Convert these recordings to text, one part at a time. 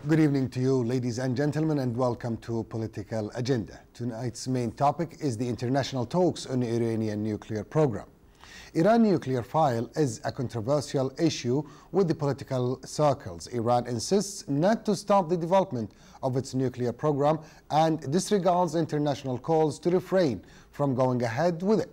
Good evening to you, ladies and gentlemen, and welcome to Political Agenda. Tonight's main topic is the international talks on the Iranian nuclear program. Iran nuclear file is a controversial issue with the political circles. Iran insists not to stop the development of its nuclear program and disregards international calls to refrain from going ahead with it.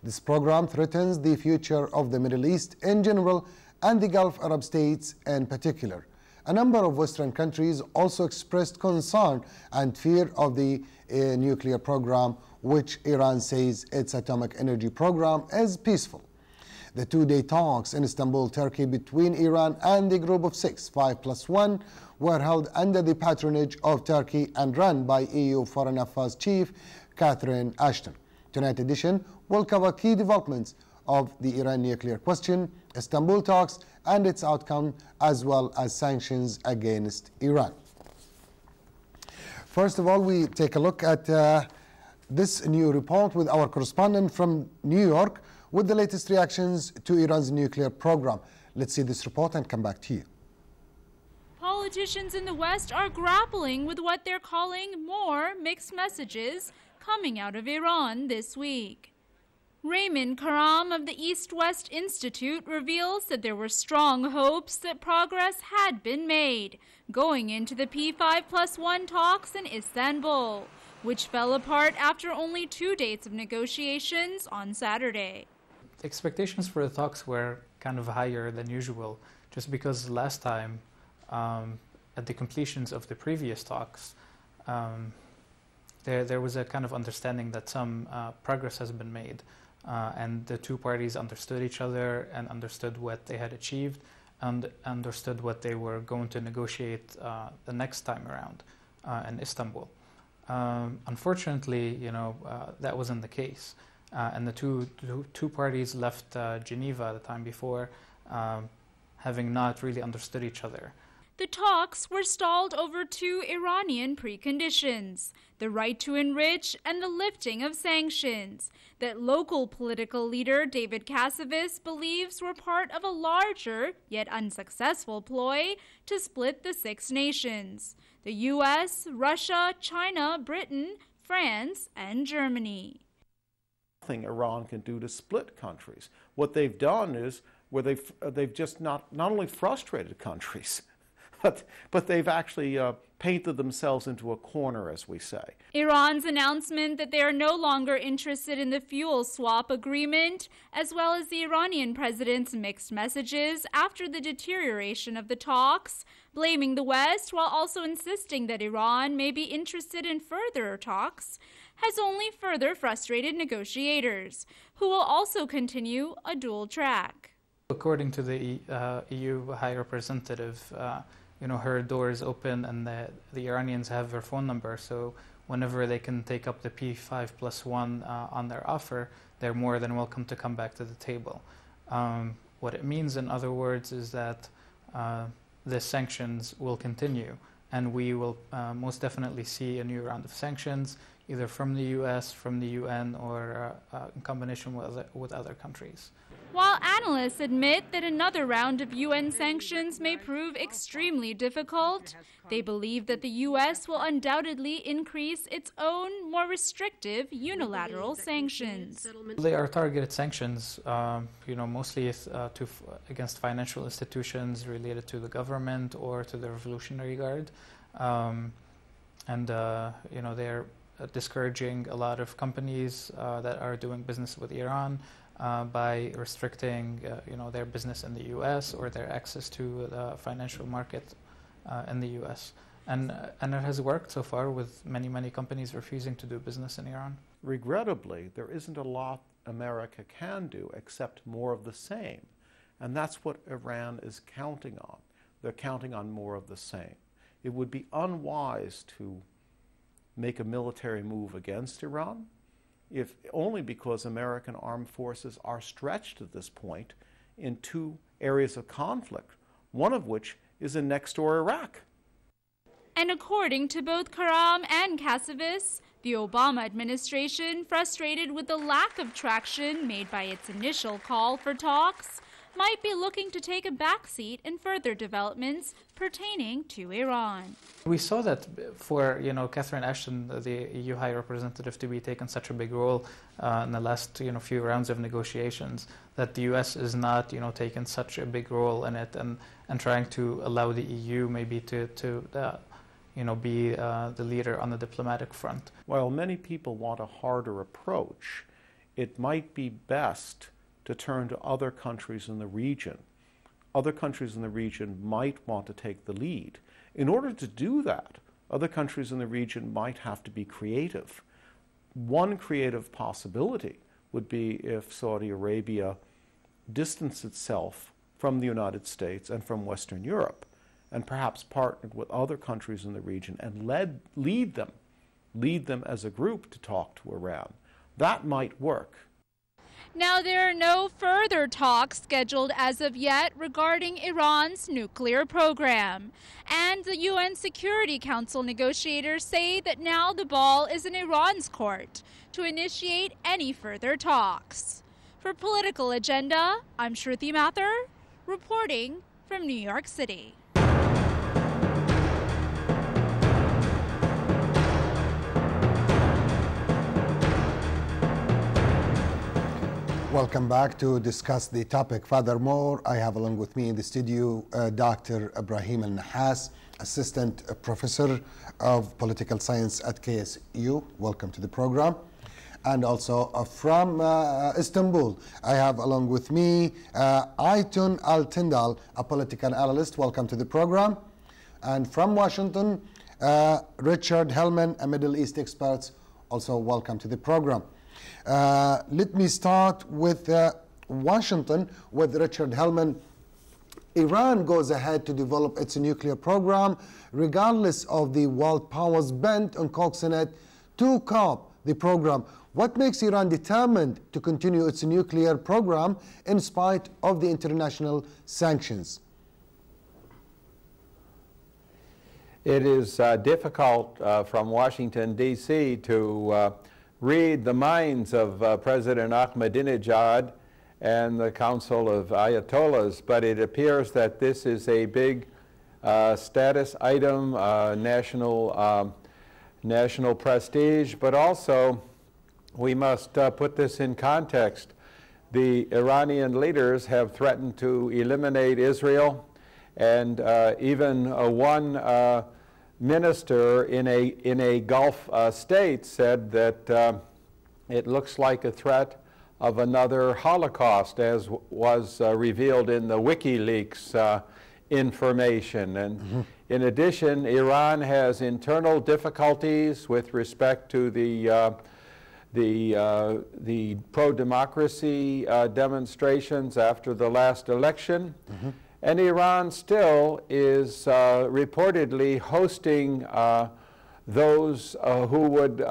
This program threatens the future of the Middle East in general and the Gulf Arab states in particular. A number of Western countries also expressed concern and fear of the nuclear program, which Iran says its atomic energy program is peaceful. The two-day talks in Istanbul, Turkey, between Iran and the Group of Six, 5+1, were held under the patronage of Turkey and run by EU Foreign Affairs Chief Catherine Ashton. Tonight's edition will cover key developments of the Iran nuclear question, Istanbul talks and its outcome, as well as sanctions against Iran. First of all, we take a look at this new report with our correspondent from New York with the latest reactions to Iran's nuclear program. Let's see this report and come back to you. Politicians in the West are grappling with what they're calling more mixed messages coming out of Iran this week. Raymond Karam of the East-West Institute reveals that there were strong hopes that progress had been made going into the P5+1 talks in Istanbul, which fell apart after only 2 days of negotiations on Saturday. Expectations for the talks were kind of higher than usual, just because last time, at the completions of the previous talks, there was a kind of understanding that some progress has been made. And the two parties understood each other and understood what they had achieved and understood what they were going to negotiate the next time around in Istanbul. Unfortunately, that wasn't the case. And the two parties left Geneva the time before, having not really understood each other. The talks were stalled over two Iranian preconditions: the right to enrich and the lifting of sanctions that local political leader David Cassavis believes were part of a larger, yet unsuccessful ploy to split the six nations: the U.S., Russia, China, Britain, France, and Germany. Nothing Iran can do to split countries. What they've done is where they've just not only frustrated countries, but they've actually painted themselves into a corner, as we say. Iran's announcement that they are no longer interested in the fuel swap agreement, as well as the Iranian president's mixed messages after the deterioration of the talks, blaming the West while also insisting that Iran may be interested in further talks, has only further frustrated negotiators, who will also continue a dual track. According to the EU High Representative, her door is open and the Iranians have her phone number, so whenever they can take up the P5+1 on their offer, they're more than welcome to come back to the table. What it means, in other words, is that the sanctions will continue, and we will most definitely see a new round of sanctions, either from the US, from the UN, or in combination with other countries. While analysts admit that another round of UN sanctions may prove extremely difficult, they believe that the U.S. will undoubtedly increase its own, more restrictive unilateral sanctions. They are targeted sanctions, mostly against financial institutions related to the government or to the Revolutionary Guard. They're discouraging a lot of companies that are doing business with Iran by restricting, their business in the U.S. or their access to the financial market in the U.S. And it has worked so far, with many companies refusing to do business in Iran. Regrettably, there isn't a lot America can do except more of the same. And that's what Iran is counting on. They're counting on more of the same. It would be unwise to make a military move against Iran, if only because American armed forces are stretched at this point in two areas of conflict, one of which is in next-door Iraq. And according to both Karam and Cassavis, the Obama administration, frustrated with the lack of traction made by its initial call for talks, might be looking to take a backseat in further developments pertaining to Iran. We saw that for Catherine Ashton, the EU High Representative, to be taking such a big role in the last few rounds of negotiations, that the US is not taking such a big role in it and trying to allow the EU maybe to be the leader on the diplomatic front. While many people want a harder approach, it might be best to turn to other countries in the region. Other countries in the region might want to take the lead. In order to do that, other countries in the region might have to be creative. One creative possibility would be if Saudi Arabia distanced itself from the United States and from Western Europe, and perhaps partnered with other countries in the region and lead them as a group to talk to Iran. That might work. Now, there are no further talks scheduled as of yet regarding Iran's nuclear program. And the UN Security Council negotiators say that now the ball is in Iran's court to initiate any further talks. For Political Agenda, I'm Shruti Mathur, reporting from New York City. Welcome back to discuss the topic. Furthermore, I have along with me in the studio Dr. Ibrahim النحاس, Assistant Professor of Political Science at KSU. Welcome to the program. And also from Istanbul, I have along with me Aytun Altindal, a political analyst. Welcome to the program. And from Washington, Richard Hellman, a Middle East expert. Also welcome to the program. Let me start with Washington with Richard Hellman. Iran goes ahead to develop its nuclear program regardless of the world powers bent on coaxing it to curb the program. What makes Iran determined to continue its nuclear program in spite of the international sanctions? It is difficult from Washington, D.C. to read the minds of President Ahmadinejad and the Council of Ayatollahs, but it appears that this is a big status item, national prestige, but also we must put this in context. The Iranian leaders have threatened to eliminate Israel, and even one minister in a Gulf state said that it looks like a threat of another Holocaust, as was revealed in the WikiLeaks information. And in addition, Iran has internal difficulties with respect to the pro-democracy demonstrations after the last election. And Iran still is reportedly hosting those who would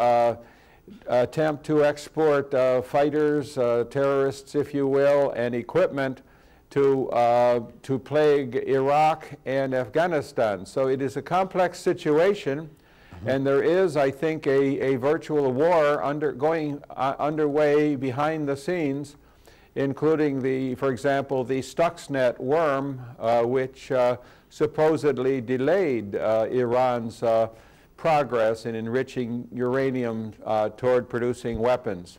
attempt to export fighters, terrorists, if you will, and equipment to plague Iraq and Afghanistan. So it is a complex situation, and there is, I think, a virtual war underway behind the scenes, including for example, the Stuxnet worm, which supposedly delayed Iran's progress in enriching uranium toward producing weapons.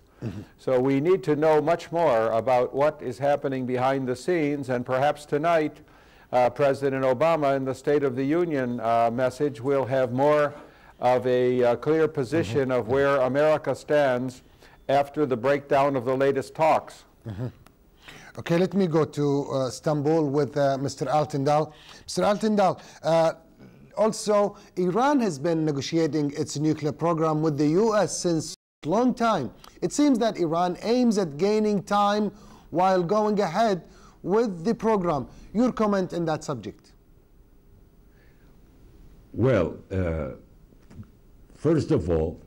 So we need to know much more about what is happening behind the scenes, and perhaps tonight President Obama in the State of the Union message will have more of a clear position of where America stands after the breakdown of the latest talks. Okay, let me go to Istanbul with Mr. Altindal. Mr. Altindal, also Iran has been negotiating its nuclear program with the US since a long time. It seems that Iran aims at gaining time while going ahead with the program. Your comment on that subject? Well, first of all,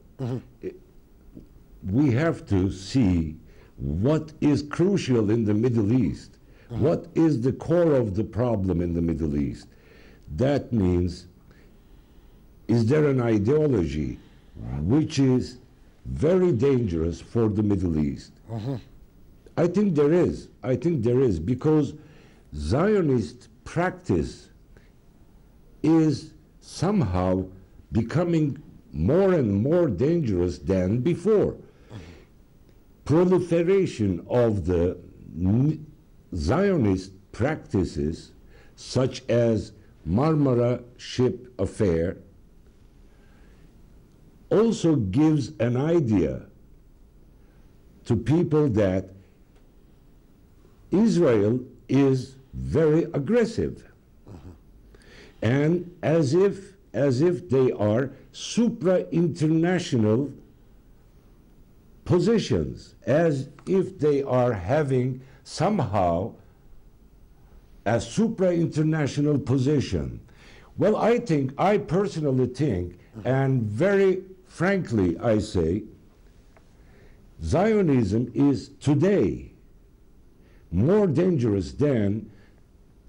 we have to see what is crucial in the Middle East. What is the core of the problem in the Middle East? That means, is there an ideology which is very dangerous for the Middle East? I think there is. I think there is, because Zionist practice is somehow becoming more and more dangerous than before. Proliferation of the Zionist practices, such as Marmara ship affair, also gives an idea to people that Israel is very aggressive, and as if they are supra-international positions, as if they are having somehow a supra-international position. Well, I personally think, and very frankly I say, Zionism is today more dangerous than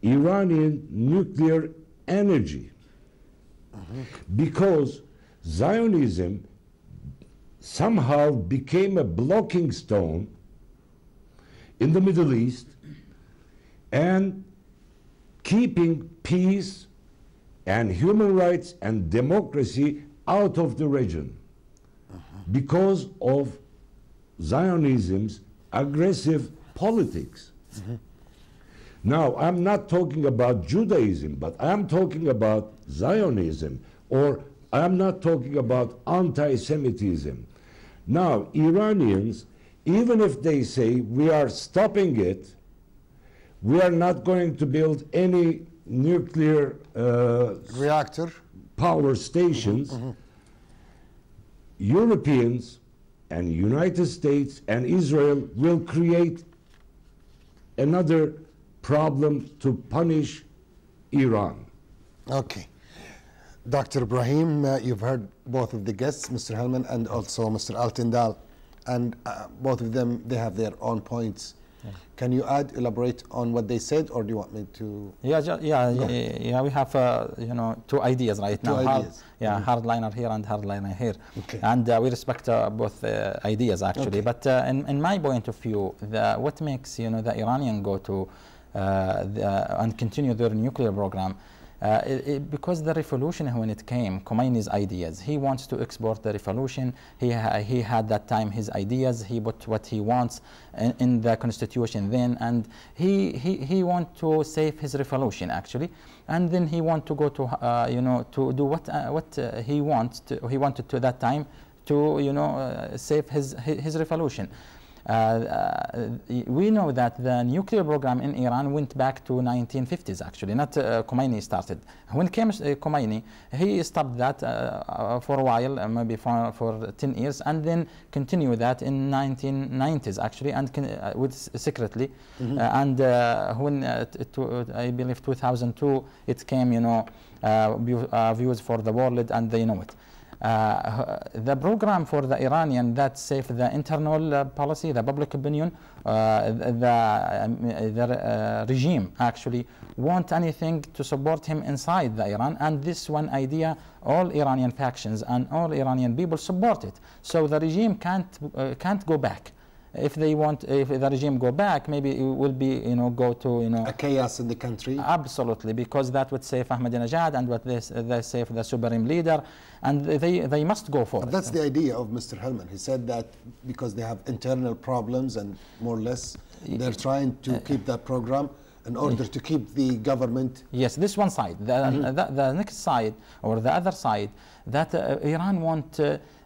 Iranian nuclear energy, because Zionism somehow became a blocking stone in the Middle East and keeping peace and human rights and democracy out of the region because of Zionism's aggressive politics. Now, I'm not talking about Judaism, but I'm talking about Zionism, or I'm not talking about anti-Semitism. Now, Iranians, even if they say we are stopping it, we are not going to build any nuclear reactor power stations, Europeans and United States and Israel will create another problem to punish Iran. Okay. Dr. Ibrahim, you've heard both of the guests, Mr. Hellman and also Mr. Altindal, and both of them, they have their own points. Yeah. Can you elaborate on what they said, or do you want me to? Yeah, we have two ideas right now. Ideas. Hardliner here and hardliner here, and we respect both ideas actually. But in my point of view, what makes the Iranian go to and continue their nuclear program? Because the revolution, when it came, Khomeini's ideas, he wants to export the revolution. He had that time his ideas. He put what he wants in the constitution then, and he want to save his revolution actually, and then he want to go to to do what he wants. He wanted to that time to save his revolution. We know that the nuclear program in Iran went back to 1950s actually, not Khomeini started. When came Khomeini, he stopped that for a while, maybe for 10 years, and then continued that in 1990s actually, and secretly. And when I believe 2002, it came, views for the world, and they know it. The program for the Iranian that saved the internal policy, the public opinion, the regime actually want anything to support him inside the Iran, and this one idea all Iranian factions and all Iranian people support it. So the regime can't go back. If they want, if the regime go back, maybe it will be, go to, a chaos in the country. Absolutely, because that would save Ahmadinejad, and what they save the supreme leader, and they must go for it. That's the idea of Mr. Hellman. He said that because they have internal problems, and more or less they're trying to keep that program in order to keep the government. Yes, this one side. The next side, or the other side, that Iran want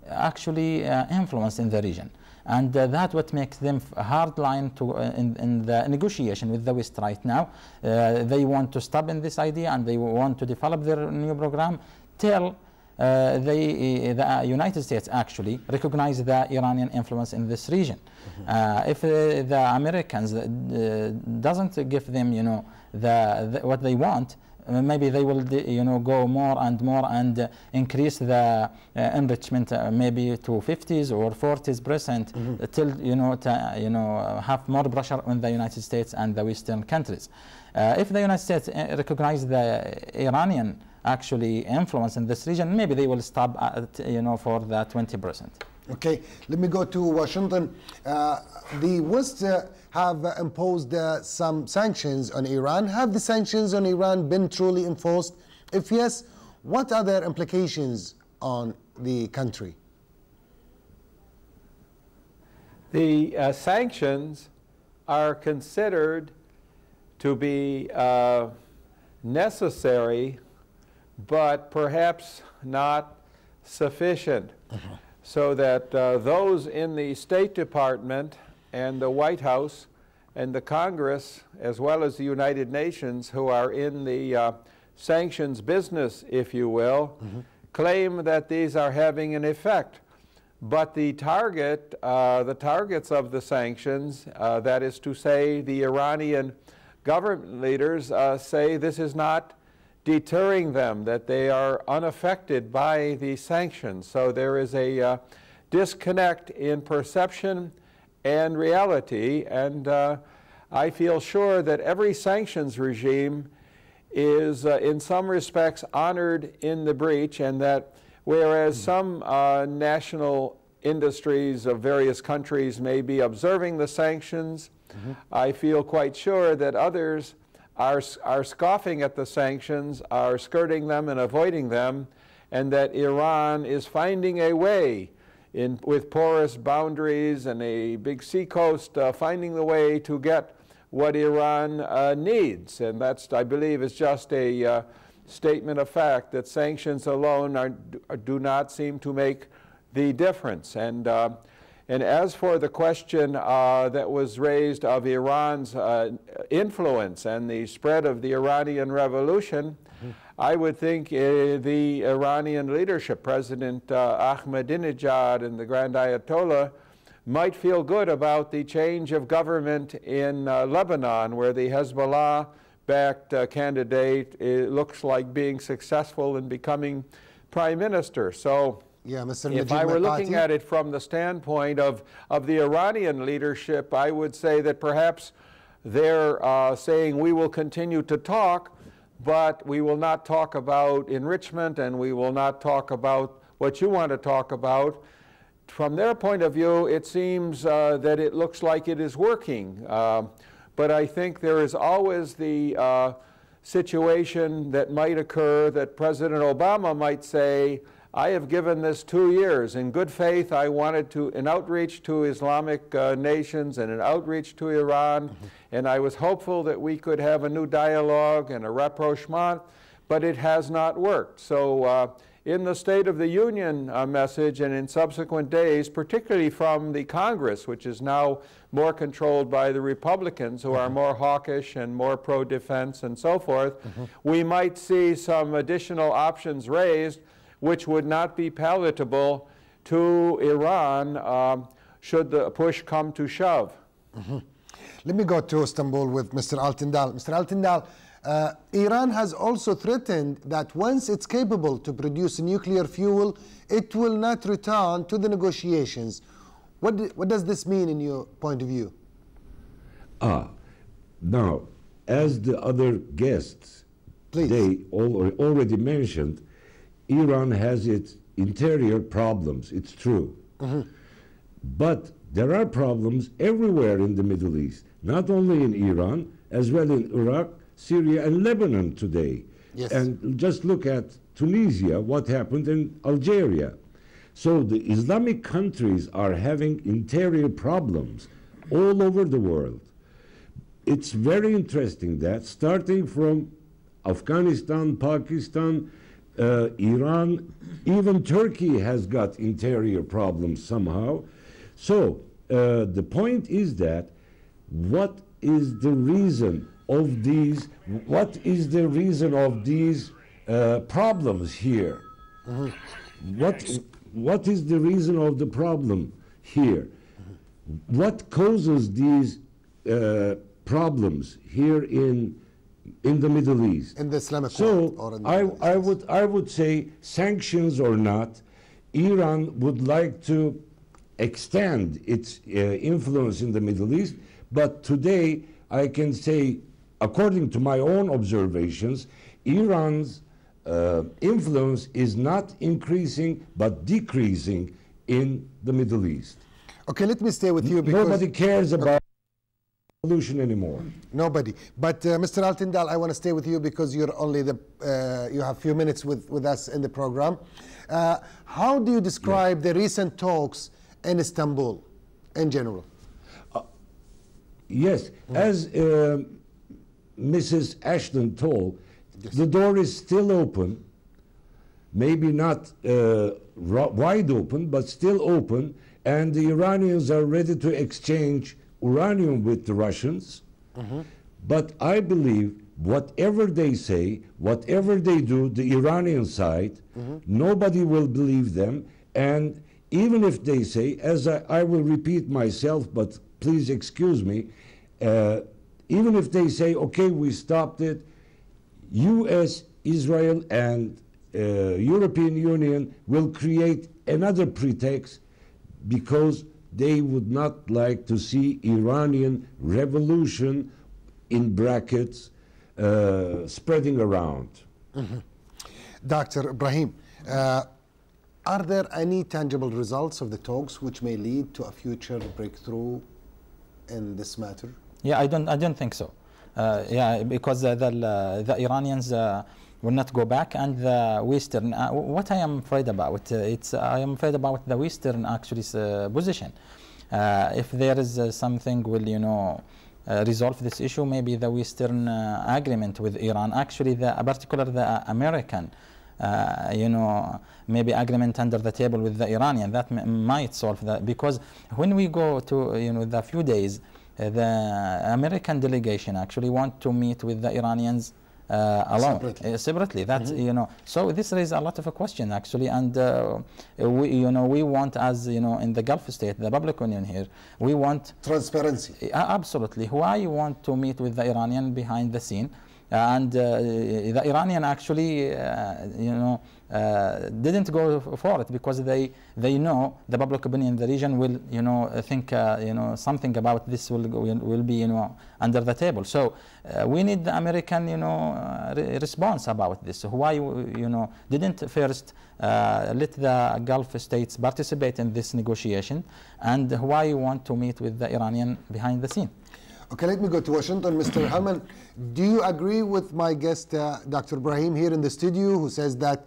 actually influence in the region. And that's what makes them hard line to in the negotiation with the West right now. They want to stop in this idea, and they want to develop their new program till the United States actually recognize the Iranian influence in this region. If the Americans doesn't give them what they want, maybe they will go more and more and increase the enrichment maybe to 50s or 40% till have more pressure on the United States and the Western countries. If the United States recognize the Iranian actually influence in this region, maybe they will stop at, for the 20%. Okay, let me go to Washington. The West have imposed some sanctions on Iran. Have the sanctions on Iran been truly enforced? If yes, what are their implications on the country? The sanctions are considered to be necessary, but perhaps not sufficient, so that those in the State Department and the White House and the Congress, as well as the United Nations, who are in the sanctions business, if you will, claim that these are having an effect. But the targets of the sanctions, that is to say, the Iranian government leaders say this is not deterring them, that they are unaffected by the sanctions. So there is a disconnect in perception and reality, and I feel sure that every sanctions regime is in some respects honored in the breach, and that whereas some national industries of various countries may be observing the sanctions, I feel quite sure that others are scoffing at the sanctions, are skirting them and avoiding them, and that Iran is finding a way with porous boundaries and a big seacoast, finding the way to get what Iran needs. And that's, I believe, is just a statement of fact that sanctions alone do not seem to make the difference. And as for the question that was raised of Iran's influence and the spread of the Iranian revolution, I would think the Iranian leadership, President Ahmadinejad and the Grand Ayatollah, might feel good about the change of government in Lebanon, where the Hezbollah-backed candidate looks like being successful in becoming prime minister. So yeah, Mr. If I were looking at it from the standpoint of the Iranian leadership, I would say that perhaps they're saying we will continue to talk, but we will not talk about enrichment, and we will not talk about what you want to talk about. From their point of view, it seems that it looks like it is working. But I think there is always the situation that might occur that President Obama might say, I have given this 2 years. In good faith, I wanted an outreach to Islamic nations and an outreach to Iran, and I was hopeful that we could have a new dialogue and a rapprochement, but it has not worked. So in the State of the Union message and in subsequent days, particularly from the Congress, which is now more controlled by the Republicans, who are more hawkish and more pro-defense and so forth, we might see some additional options raised which would not be palatable to Iran should the push come to shove. Let me go to Istanbul with Mr. Altindal. Mr. Altindal, Iran has also threatened that once it's capable to produce nuclear fuel, it will not return to the negotiations. What does this mean in your point of view? Now, as the other guests, they already mentioned, Iran has its interior problems, it's true. But there are problems everywhere in the Middle East, not only in Iran, as well in Iraq, Syria, and Lebanon today. Yes. And just look at Tunisia, what happened in Algeria. So the Islamic countries are having interior problems all over the world. It's very interesting that starting from Afghanistan, Pakistan, Iran, even Turkey has got interior problems somehow. So the point is that what is the reason of these problems here? What is the reason of the problem here? What causes these problems here in the Middle East? In the Islamic world, or in the I would say, sanctions or not, Iran would like to extend its influence in the Middle East, but today I can say, according to my own observations, Iran's influence is not increasing but decreasing in the Middle East. Okay, let me stay with you because nobody cares about Solution anymore. Nobody. But Mr. Altindal, I want to stay with you because you're only you have a few minutes with us in the program. How do you describe the recent talks in Istanbul in general? Yes, as Mrs. Ashton told, the door is still open, maybe not wide open, but still open, and the Iranians are ready to exchange uranium with the Russians. But I believe whatever they say, whatever they do, the Iranian side, nobody will believe them. And even if they say, as I will repeat myself, but please excuse me, even if they say, okay, we stopped it, US, Israel, and European Union will create another pretext because they would not like to see Iranian revolution, in brackets, spreading around. Dr. Ibrahim, are there any tangible results of the talks which may lead to a future breakthrough in this matter? Yeah, I don't think so. Yeah, because the Iranians will not go back, and the Western. What I am afraid about, I am afraid about the Western actually position. If there is something will resolve this issue, maybe the Western agreement with Iran, actually particularly the American, maybe agreement under the table with the Iranian, that might solve that. Because when we go to the few days, the American delegation actually want to meet with the Iranians alone, separately. That's so this raises a lot of a question actually, and we want, as in the Gulf state, the public opinion here, we want transparency. Absolutely. Why you want to meet with the Iranian behind the scene? And the Iranian actually, didn't go for it because they know the public opinion in the region will, think, something about this will be, under the table. So we need the American, response about this. Why, didn't first let the Gulf states participate in this negotiation, and why you want to meet with the Iranian behind the scene? Okay, let me go to Washington. Mr. Hellman, do you agree with my guest, Dr. Ibrahim, here in the studio, who says that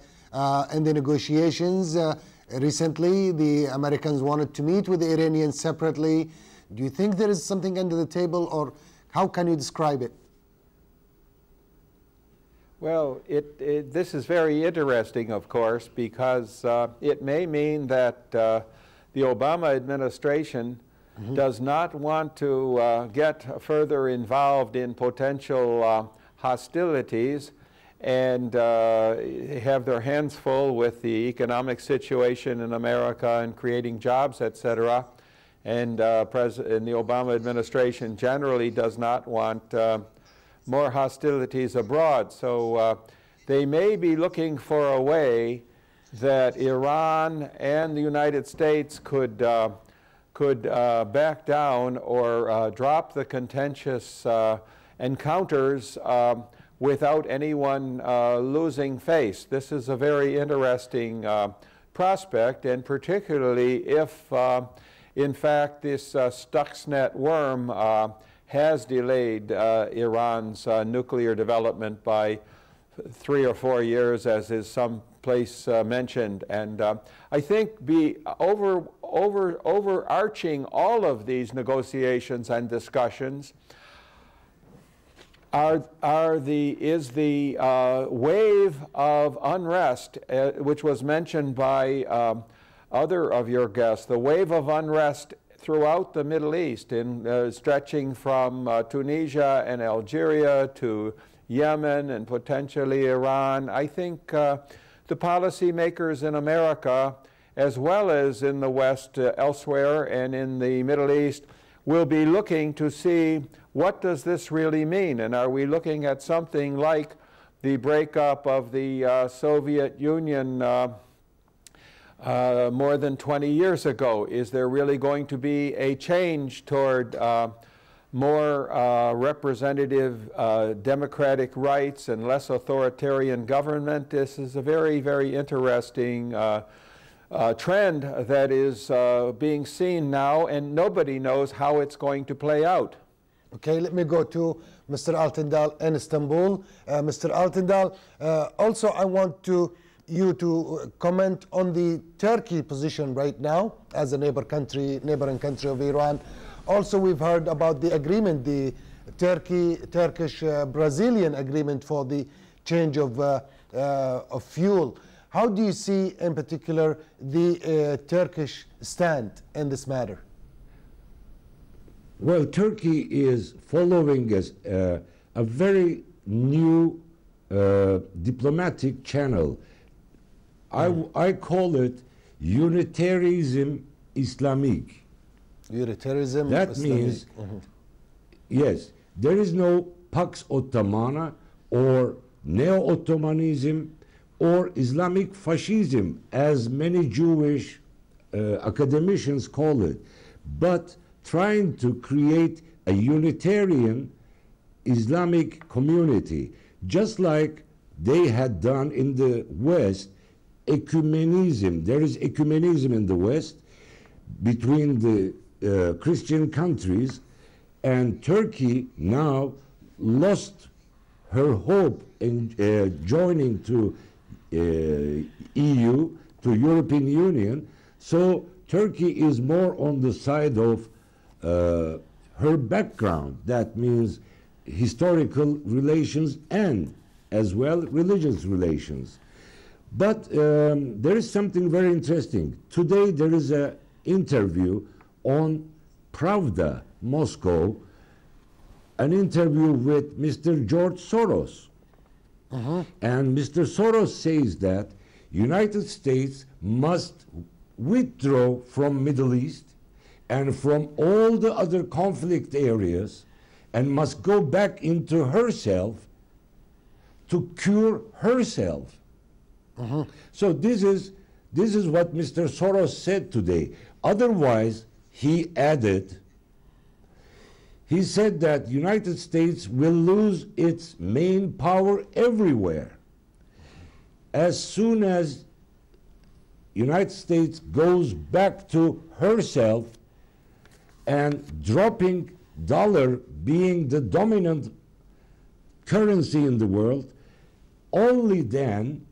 in the negotiations recently, the Americans wanted to meet with the Iranians separately? Do you think there is something under the table, or how can you describe it? Well, this is very interesting, of course, because it may mean that the Obama administration does not want to get further involved in potential hostilities and have their hands full with the economic situation in America and creating jobs, etc. And the Obama administration generally does not want more hostilities abroad. So they may be looking for a way that Iran and the United States could back down or drop the contentious encounters without anyone losing face. This is a very interesting prospect, and particularly if, in fact, this Stuxnet worm has delayed Iran's nuclear development by 3 or 4 years, as is someplace mentioned. And I think overarching all of these negotiations and discussions is the wave of unrest, which was mentioned by other of your guests, the wave of unrest throughout the Middle East, stretching from Tunisia and Algeria to Yemen and potentially Iran. I think the policymakers in America, as well as in the West elsewhere and in the Middle East, will be looking to see what does this really mean, and are we looking at something like the breakup of the Soviet Union more than 20 years ago? Is there really going to be a change toward more representative democratic rights and less authoritarian government? This is a very, very interesting trend that is being seen now, and nobody knows how it's going to play out. Okay, let me go to Mr. Altindal in Istanbul. Mr. Altindal, also I want you to comment on the Turkey position right now as a neighboring country of Iran. Also, we've heard about the agreement, the Turkish-Brazilian agreement for the change of fuel. How do you see, in particular, the Turkish stand in this matter? Well, Turkey is following a very new diplomatic channel. I call it Unitarianism Islamic. Unitarianism That Islamic. means, yes, there is no Pax Ottomana or Neo-Ottomanism or Islamic fascism, as many Jewish academicians call it, but trying to create a Unitarian Islamic community, just like they had done in the West, ecumenism. There is ecumenism in the West between the Christian countries, and Turkey now lost her hope in joining to EU, to European Union. So Turkey is more on the side of her background. That means historical relations and as well religious relations. But there is something very interesting. Today there is an interview on Pravda, Moscow, an interview with Mr. George Soros. And Mr. Soros says that United States must withdraw from Middle East and from all the other conflict areas and must go back into herself to cure herself. So this is what Mr. Soros said today. Otherwise, he added, he said that United States will lose its main power everywhere. As soon as United States goes back to herself and dropping dollar being the dominant currency in the world, only then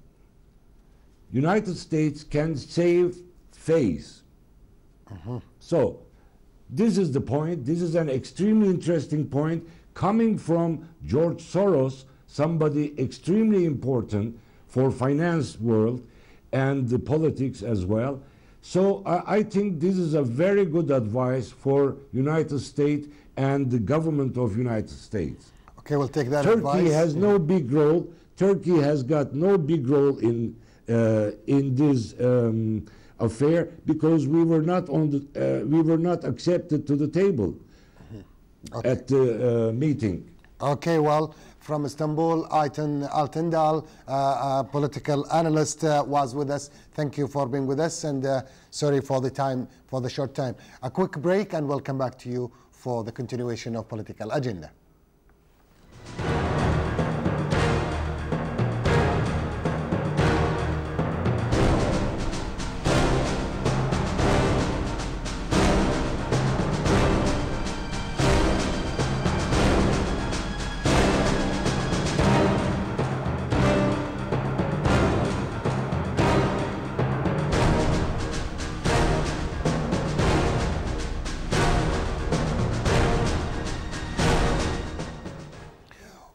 United States can save face. So this is the point. This is an extremely interesting point coming from George Soros, somebody extremely important for finance world and the politics as well. So I think this is a very good advice for United States and the government of United States. Okay, we'll take that advice. Turkey has no big role. Turkey has got no big role in this affair because we were not on the we were not accepted to the table at the meeting. Okay, well, from Istanbul, Ayten Altindal, a political analyst, was with us. Thank you for being with us, and sorry for the short time. A quick break, and we'll come back to you for the continuation of Political Agenda.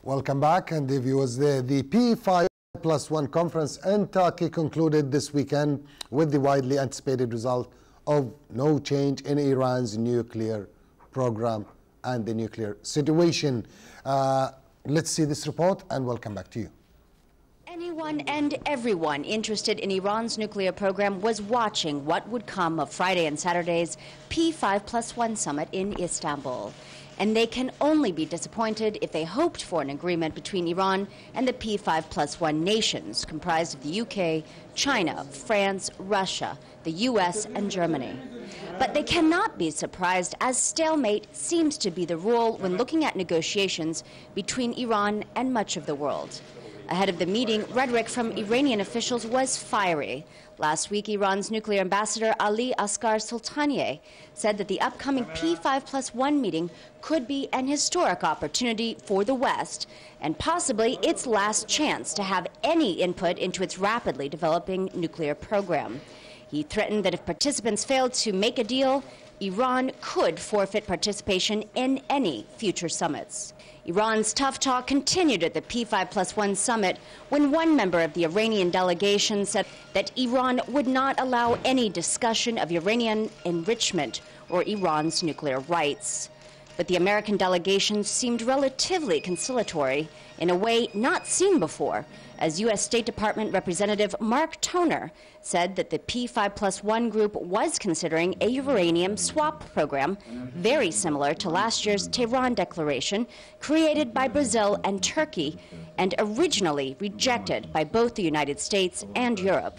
Welcome back, and the viewers there. The P5+1 conference in Turkey concluded this weekend with the widely anticipated result of no change in Iran's nuclear program and the nuclear situation. Let's see this report, and we'll come back to you. Anyone and everyone interested in Iran's nuclear program was watching what would come of Friday and Saturday's P5+1 summit in Istanbul. And they can only be disappointed if they hoped for an agreement between Iran and the P5+1 nations, comprised of the UK, China, France, Russia, the US, and Germany. But they cannot be surprised, as stalemate seems to be the rule when looking at negotiations between Iran and much of the world. Ahead of the meeting, rhetoric from Iranian officials was fiery. Last week, Iran's nuclear ambassador Ali Asghar Soltanieh said that the upcoming P5+1 meeting could be an historic opportunity for the West and possibly its last chance to have any input into its rapidly developing nuclear program. He threatened that if participants failed to make a deal, Iran could forfeit participation in any future summits. Iran's tough talk continued at the P5+1 summit when one member of the Iranian delegation said that Iran would not allow any discussion of uranium enrichment or Iran's nuclear rights. But the American delegation seemed relatively conciliatory in a way not seen before, as U.S. State Department Representative Mark Toner said that the P5+1 group was considering a uranium swap program very similar to last year's Tehran Declaration, created by Brazil and Turkey, and originally rejected by both the United States and Europe.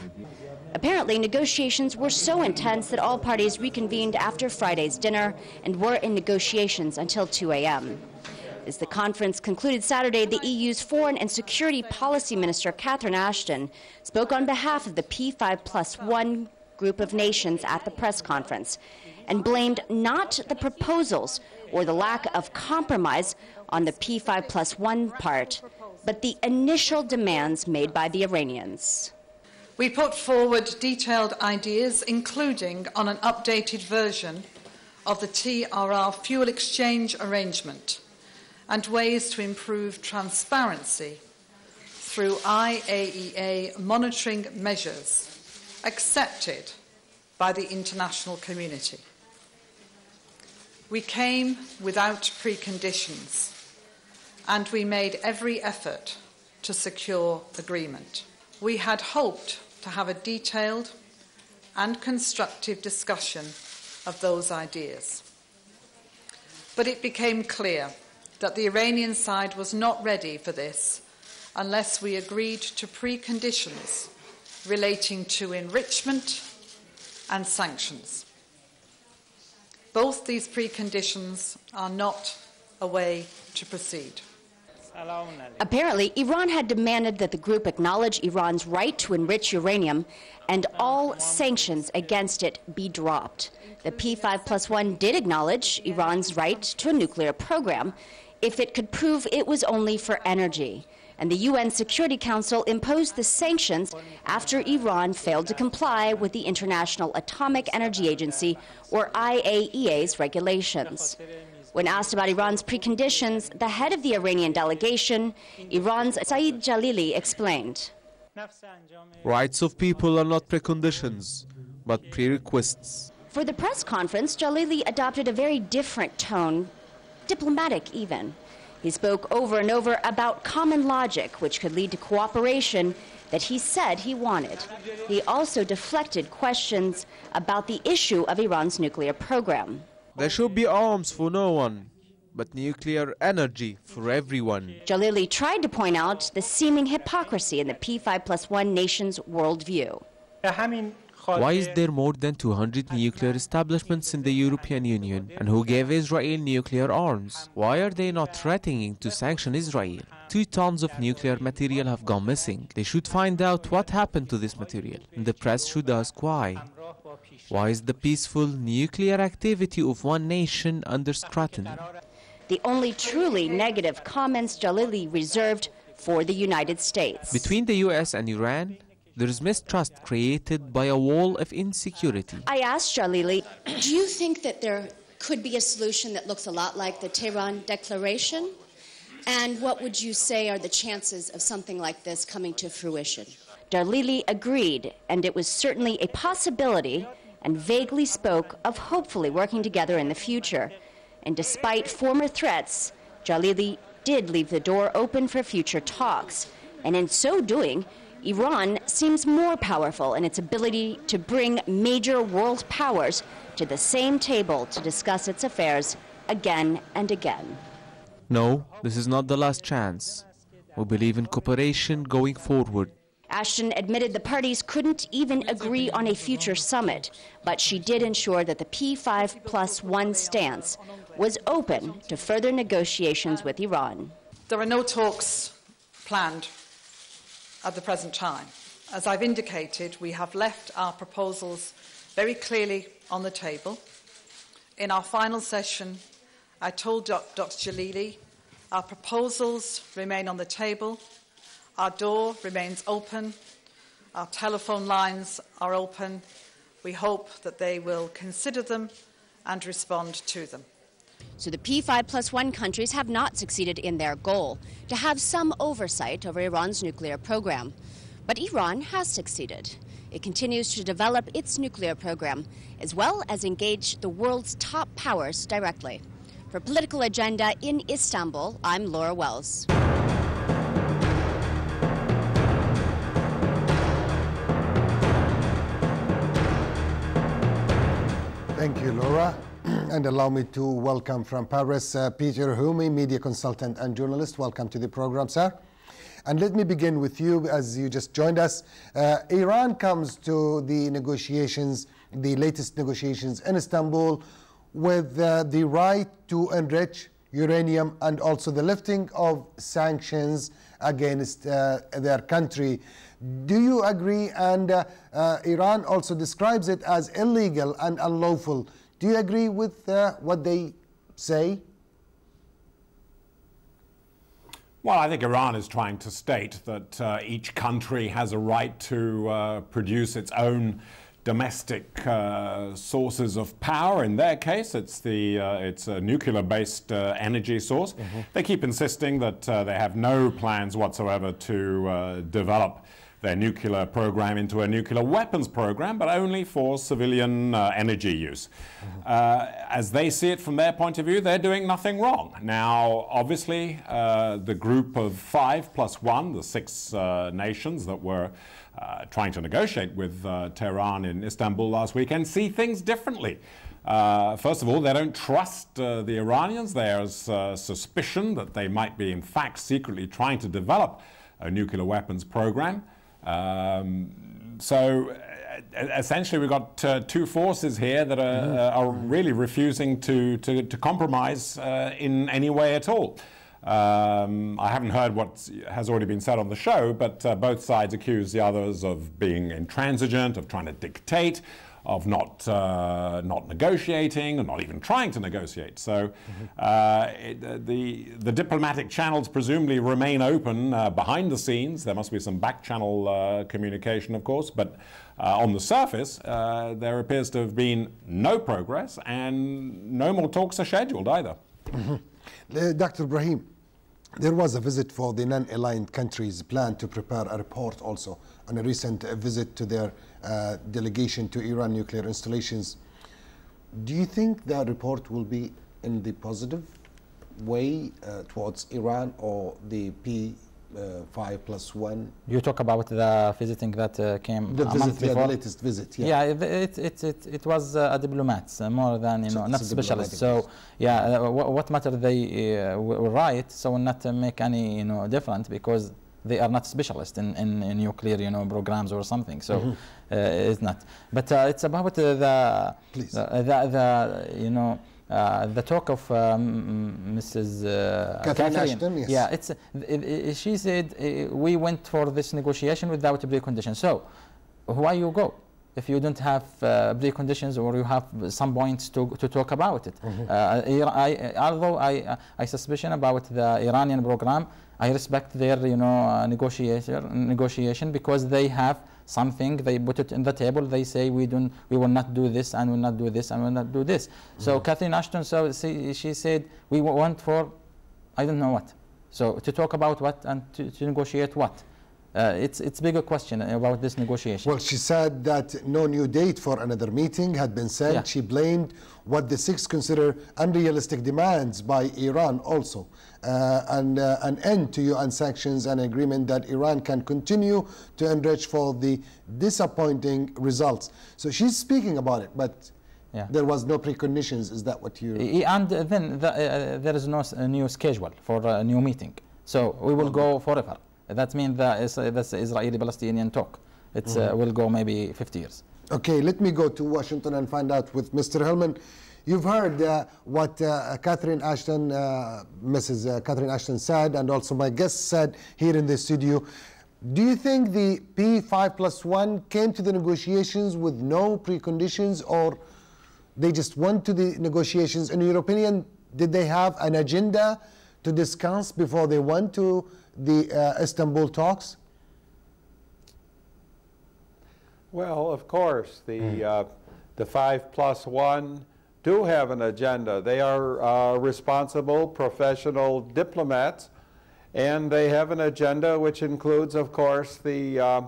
Apparently, negotiations were so intense that all parties reconvened after Friday's dinner and were in negotiations until 2 a.m. As the conference concluded Saturday, the EU's Foreign and Security Policy Minister, Catherine Ashton, spoke on behalf of the P5+1 group of nations at the press conference and blamed not the proposals or the lack of compromise on the P5+1 part, but the initial demands made by the Iranians. We put forward detailed ideas, including on an updated version of the TRR fuel exchange arrangement and ways to improve transparency through IAEA monitoring measures accepted by the international community. We came without preconditions, and we made every effort to secure agreement. We had hoped to have a detailed and constructive discussion of those ideas. But it became clear that the Iranian side was not ready for this unless we agreed to preconditions relating to enrichment and sanctions. Both these preconditions are not a way to proceed. Apparently, Iran had demanded that the group acknowledge Iran's right to enrich uranium and all sanctions against it be dropped. The P5+1 did acknowledge Iran's right to a nuclear program if it could prove it was only for energy. And the UN Security Council imposed the sanctions after Iran failed to comply with the International Atomic Energy Agency, or IAEA's, regulations. When asked about Iran's preconditions, the head of the Iranian delegation, Iran's Saeed Jalili, explained. Rights of people are not preconditions, but prerequisites. For the press conference, Jalili adopted a very different tone, diplomatic even. He spoke over and over about common logic, which could lead to cooperation that he said he wanted. He also deflected questions about the issue of Iran's nuclear program. There should be arms for no one, but nuclear energy for everyone. Jalili tried to point out the seeming hypocrisy in the P5+1 nation's worldview. Why is there more than 200 nuclear establishments in the European Union, and who gave Israel nuclear arms? Why are they not threatening to sanction Israel? 2 tons of nuclear material have gone missing. They should find out what happened to this material, and the press should ask why. Why is the peaceful nuclear activity of one nation under scrutiny? The only truly negative comments Jalili reserved for the United States. Between the US and Iran, there is mistrust created by a wall of insecurity. I asked Jalili, do you think that there could be a solution that looks a lot like the Tehran Declaration? And what would you say are the chances of something like this coming to fruition? Jalili agreed, and it was certainly a possibility, and vaguely spoke of hopefully working together in the future. And despite former threats, Jalili did leave the door open for future talks. And in so doing, Iran seems more powerful in its ability to bring major world powers to the same table to discuss its affairs again and again. No, this is not the last chance. We believe in cooperation going forward. Ashton admitted the parties couldn't even agree on a future summit, but she did ensure that the P5+1 stance was open to further negotiations with Iran. There are no talks planned at the present time. As I've indicated, we have left our proposals very clearly on the table. In our final session, I told Dr. Jalili, our proposals remain on the table, our door remains open, our telephone lines are open. We hope that they will consider them and respond to them. So the P5+1 countries have not succeeded in their goal to have some oversight over Iran's nuclear program. But Iran has succeeded. It continues to develop its nuclear program, as well as engage the world's top powers directly. For Political Agenda in Istanbul, I'm Laura Wells. Thank you, Laura. And allow me to welcome from Paris, Peter Humi, media consultant and journalist. Welcome to the program, sir. And let me begin with you, as you just joined us. Iran comes to the negotiations, the latest negotiations in Istanbul, with the right to enrich uranium and also the lifting of sanctions against their country. Do you agree? And Iran also describes it as illegal and unlawful. Do you agree with what they say? Well, I think Iran is trying to state that each country has a right to produce its own domestic sources of power. In their case, it's a nuclear-based energy source. Mm-hmm. They keep insisting that they have no plans whatsoever to develop their nuclear program into a nuclear weapons program, but only for civilian energy use. As they see it from their point of view, they're doing nothing wrong. Now, obviously, the group of 5+1, the 6 nations that were trying to negotiate with Tehran in Istanbul last weekend, see things differently. First of all, they don't trust the Iranians. There's suspicion that they might be, in fact, secretly trying to develop a nuclear weapons program. So essentially we've got two forces here that are really refusing to compromise in any way at all. I haven't heard what has already been said on the show, but both sides accuse the others of being intransigent, of trying to dictate, of not negotiating, and not even trying to negotiate. So the diplomatic channels presumably remain open behind the scenes. There must be some back channel communication, of course, but on the surface there appears to have been no progress, and no more talks are scheduled either. Dr. Ibrahim, there was a visit for the non-aligned countries planned to prepare a report also on a recent visit to their delegation to Iran nuclear installations. Do you think that report will be in the positive way towards Iran or the P5+1? You talk about the visiting that came the a month before? The latest visit, yeah. It was a diplomat more than not specialist. So yeah, what matter they were right, so not make any difference, because they are not specialists in nuclear programs or something. So it's not. But it's about the talk of Mrs. Catherine Ashton, yes. Yeah, she said we went for this negotiation without preconditions. So why you go if you don't have preconditions, or you have some points to talk about it? Although I suspicion about the Iranian program, I respect their negotiation, because they have something, they put it on the table, they say we will not do this, and will not do this, and will not do this. So Catherine Ashton, she said we went for I don't know what. So to talk about what and to negotiate what? It's a bigger question about this negotiation. Well, she said that no new date for another meeting had been set. Yeah. She blamed what the 6 consider unrealistic demands by Iran also, and an end to UN sanctions, and agreement that Iran can continue to enrich for the disappointing results. So she's speaking about it, but there was no preconditions. Is that what you... And then there is no new schedule for a new meeting. So we will go forever. That means that's the Israeli-Palestinian talk. It will go maybe 50 years. Okay, let me go to Washington and find out with Mr. Hillman. You've heard what Catherine Ashton, Mrs. Catherine Ashton said, and also my guest said here in the studio. Do you think the P5+1 came to the negotiations with no preconditions, or they just went to the negotiations? In your opinion, did they have an agenda to discuss before they went to the Istanbul talks? Well, of course, the 5+1 do have an agenda. They are responsible, professional diplomats, and they have an agenda which includes, of course, the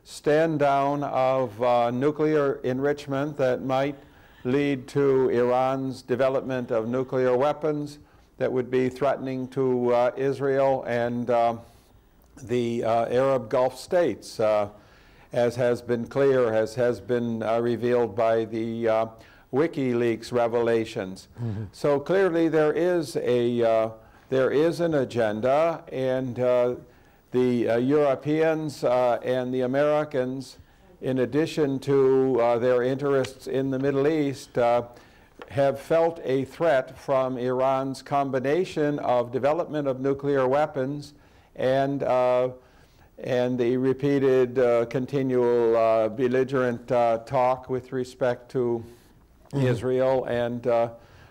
stand down of nuclear enrichment that might lead to Iran's development of nuclear weapons that would be threatening to Israel and the Arab Gulf states, as has been clear, as has been revealed by the WikiLeaks revelations. Mm-hmm. So clearly there is an agenda, and the Europeans and the Americans, in addition to their interests in the Middle East, have felt a threat from Iran's combination of development of nuclear weapons and the repeated continual belligerent talk with respect to Israel and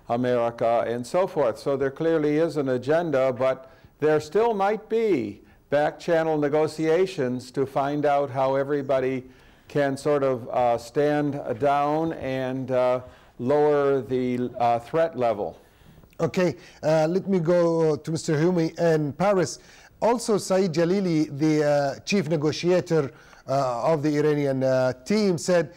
America and so forth. So there clearly is an agenda, but there still might be back-channel negotiations to find out how everybody can sort of stand down and lower the threat level. Okay, let me go to Mr. Humi in Paris. Also, Saeed Jalili, the chief negotiator of the Iranian team, said,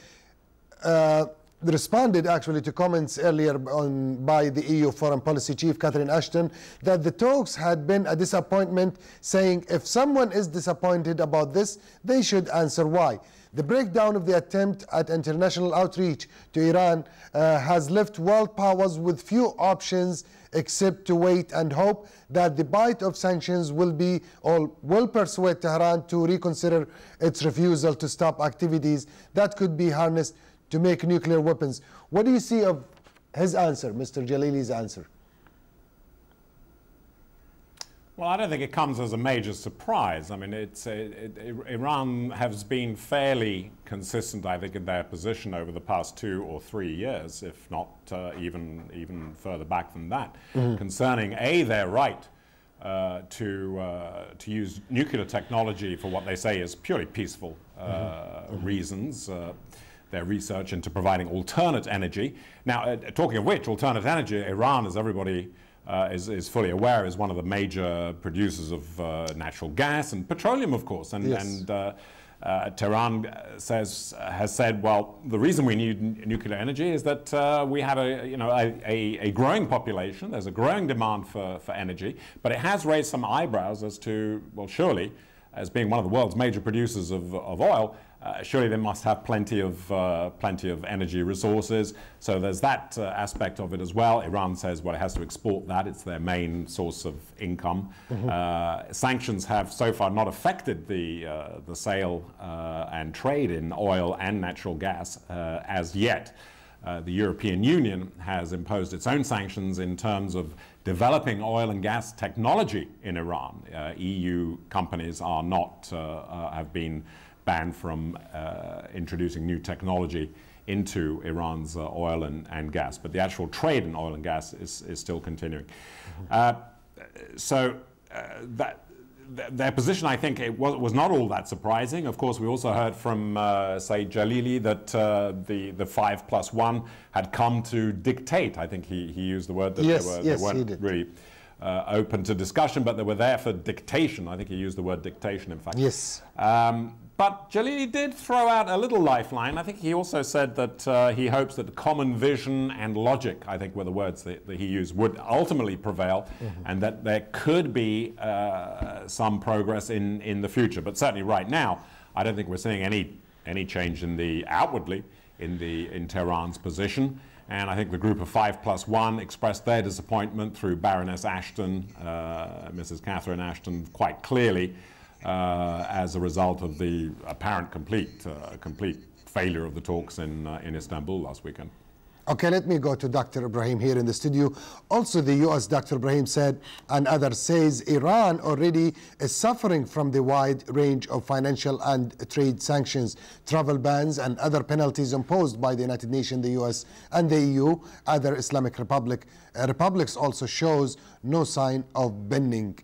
responded actually to comments earlier by the EU Foreign Policy Chief Catherine Ashton, that the talks had been a disappointment, saying if someone is disappointed about this, they should answer why. The breakdown of the attempt at international outreach to Iran has left world powers with few options except to wait and hope that the bite of sanctions will persuade Tehran to reconsider its refusal to stop activities that could be harnessed to make nuclear weapons. What do you see of his answer, Mr. Jalili's answer? Well, I don't think it comes as a major surprise. I mean, Iran has been fairly consistent, I think, in their position over the past 2 or 3 years, if not even further back than that, concerning their right to use nuclear technology for what they say is purely peaceful reasons. Their research into providing alternate energy. Now, talking of which, alternate energy, Iran, as everybody is fully aware, is one of the major producers of natural gas and petroleum, of course. And, yes. Tehran has said, well, the reason we need nuclear energy is that we have a growing population. There's a growing demand for energy, but it has raised some eyebrows as to, well, surely, as being one of the world's major producers of oil, surely they must have plenty of energy resources. So there's that aspect of it as well. Iran says, well, it has to export that. It's their main source of income. Sanctions have so far not affected the sale and trade in oil and natural gas as yet. The European Union has imposed its own sanctions in terms of developing oil and gas technology in Iran. EU companies are not, have been banned from introducing new technology into Iran's oil and gas. But the actual trade in oil and gas is still continuing. Their position, I think, was not all that surprising. Of course, we also heard from Saeed Jalili that the 5+1 had come to dictate. I think he used the word that they weren't really open to discussion, but they were there for dictation. I think he used the word dictation, in fact. Yes. But Jalili did throw out a little lifeline. I think he also said that he hopes that common vision and logic, I think were the words that he used, would ultimately prevail, and that there could be some progress in the future. But certainly right now, I don't think we're seeing any change in outwardly in Tehran's position. And I think the group of 5+1 expressed their disappointment through Baroness Ashton, Mrs. Catherine Ashton, quite clearly, as a result of the apparent complete failure of the talks in Istanbul last weekend. Okay, let me go to Dr. Ibrahim here in the studio. Also, the U.S. Dr. Ibrahim said, and others says, Iran already is suffering from the wide range of financial and trade sanctions, travel bans, and other penalties imposed by the United Nations, the U.S., and the EU. Other Islamic republics also shows no sign of bending.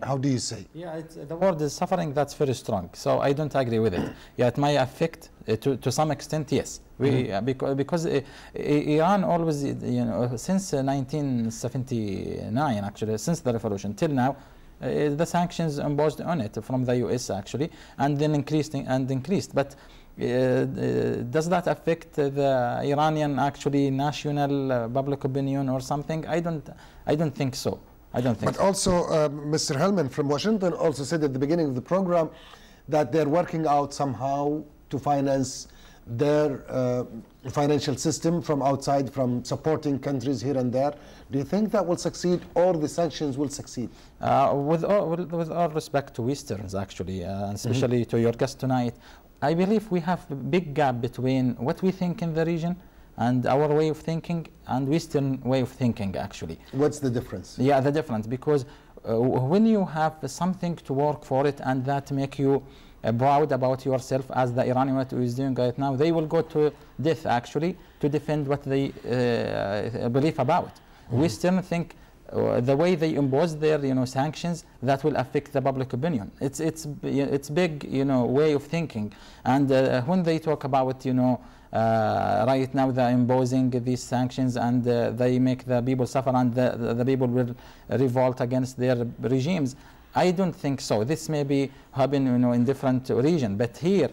How do you say? Yeah, the word is suffering, that's very strong. So I don't agree with it. Yeah, it may affect to some extent, yes. Because Iran always, since 1979, actually, since the revolution till now, the sanctions imposed on it from the US actually, and then increased. But does that affect the Iranian actually national public opinion or something? I don't think so. I don't think but so. Also, Mr. Hellman from Washington also said at the beginning of the program that they're working out somehow to finance their financial system from outside, from supporting countries here and there. Do you think that will succeed, or the sanctions will succeed? With all respect to Westerns, actually, especially to your guest tonight, I believe we have a big gap between what we think in the region and our way of thinking and Western way of thinking, actually. What's the difference? Yeah, the difference, because when you have something to work for it and that make you proud about yourself, as the Iranian is doing right now, they will go to death, actually, to defend what they believe about. Western think the way they impose their sanctions, that will affect the public opinion. It's big way of thinking, and when they talk about right now they're imposing these sanctions and they make the people suffer and the people will revolt against their regimes. I don't think so. This may be happen in different region, but here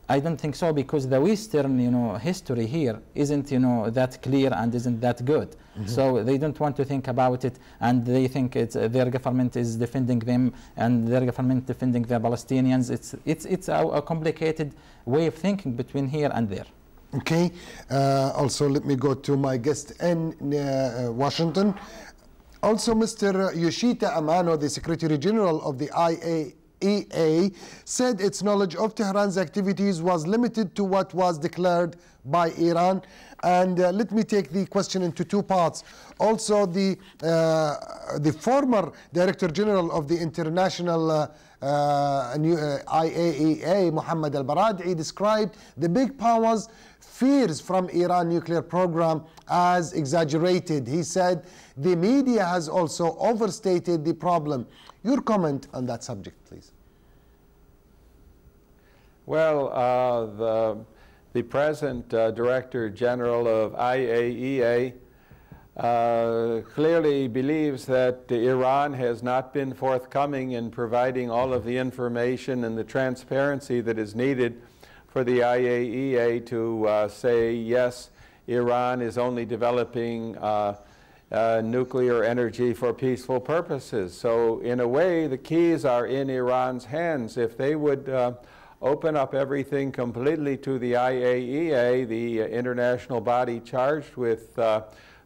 I don't think so, because the Western history here isn't that clear and isn't that good. So they don't want to think about it, and they think their government is defending them and their government defending the Palestinians. It's a complicated way of thinking between here and there. Okay. Also, let me go to my guest in Washington. Also, Mr. Yoshita Amano, the Secretary General of the IAEA, said its knowledge of Tehran's activities was limited to what was declared by Iran. And let me take the question into two parts. Also, the former Director General of the International IAEA, Mohammed al-Baradei, described the big powers' fears from Iran nuclear program as exaggerated. He said the media has also overstated the problem. Your comment on that subject, please. Well, the present Director General of IAEA clearly believes that Iran has not been forthcoming in providing all of the information and the transparency that is needed for the IAEA to say, yes, Iran is only developing nuclear energy for peaceful purposes. So in a way, the keys are in Iran's hands. If they would open up everything completely to the IAEA, the international body charged with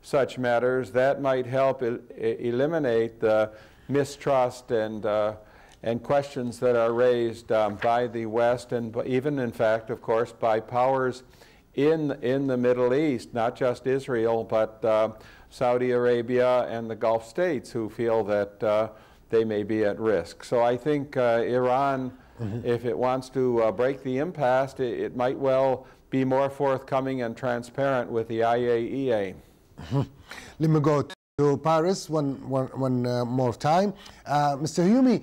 such matters, that might help eliminate the mistrust and questions that are raised by the West, and even, in fact, of course, by powers in the Middle East, not just Israel, but Saudi Arabia and the Gulf states, who feel that they may be at risk. So I think Iran, if it wants to break the impasse, it might well be more forthcoming and transparent with the IAEA. Let me go to Paris one more time. Mr. Hume,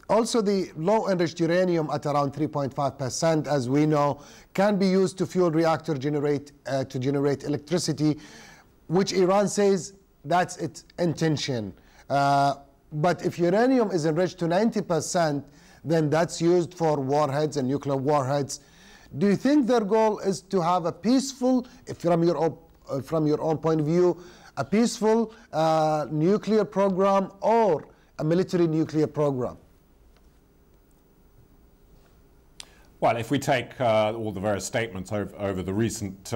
also the low-enriched uranium at around 3.5%, as we know, can be used to fuel reactor to generate electricity, which Iran says that's its intention. But if uranium is enriched to 90%, then that's used for warheads and nuclear warheads. Do you think their goal is to have a peaceful, from your own point of view, a peaceful nuclear program or a military nuclear program? Well, if we take all the various statements over the recent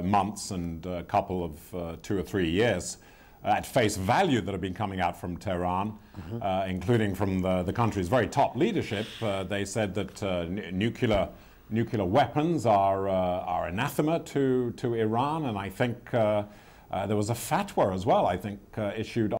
months and a couple of 2 or 3 years at face value that have been coming out from Tehran, including from the country's very top leadership, they said that nuclear nuclear weapons are anathema to Iran, and I think there was a fatwa as well, I think, issued